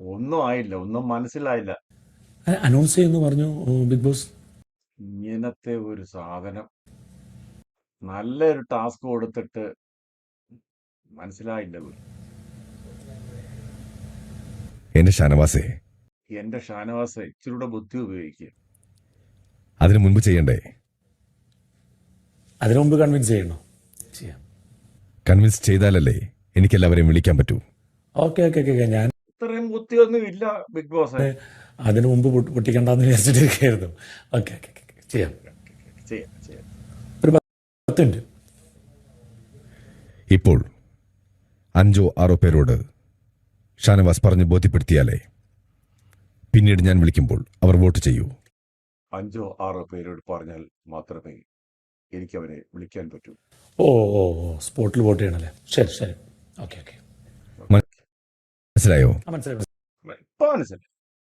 ഒന്നും ആയില്ല, ഒന്നും മനസ്സിലായില്ല. അനൗൺസ് ചെയ്യുന്നു പറഞ്ഞു ബിഗ് ബോസ്. ഇങ്ങനത്തെ ഒരു സാധനം നല്ലൊരു ടാസ്ക് കൊടുത്തിട്ട് മനസ്സിലായില്ല പോലും. എന്റെ ഷാനവാസേ, എന്റെ ഷാനവാസ് ഇച്ചിരൂടെ ബുദ്ധി ഉപയോഗിക്കുക. അതിനു മുൻപ് ചെയ്യണ്ടേ? അതിനു മുമ്പ് കൺവിൻസ് ചെയ്യണോ? ചെയ്യാം. കൺവിൻസ് ചെയ്താലല്ലേ എനിക്കെല്ലാവരെയും വിളിക്കാൻ പറ്റൂ. ഓക്കെ ഓക്കെ ഓക്കെ ഞാൻ ഇത്രയും ബുദ്ധിയൊന്നും ഇല്ല ബിഗ് ബോസ്. അതിനു മുമ്പ് പൊട്ടിക്കണ്ടെന്ന് വിചാരിച്ചിട്ടിരിക്കുകയായിരുന്നു. ഓക്കെ ഓക്കെ ഓക്കെ ചെയ്യാം. ചെയ്യാം ചെയ്യാം. ഒരു 10 മിനിറ്റ്. ഇപ്പോൾ 5-6 പേരോട് ഷാനവാസ് പറഞ്ഞ് ബോധ്യപ്പെടുത്തിയാലേ പിന്നീട് ഞാൻ വിളിക്കുമ്പോൾ അവർ വോട്ട് ചെയ്യൂ. 5-6 പേരോട് പറഞ്ഞാൽ മാത്രമേ എനിക്ക് അവരെ വിളിക്കാൻ പറ്റൂ. ഓ ഓ ഓ സ്പോട്ടിൽ വോട്ട് ചെയ്യണല്ലേ? ശരി ശരി. ഓക്കെ ഓക്കെ മനസ്സിലായോ? മനസ്സിലായി. ഇപ്പൊ മനസ്സിലായി.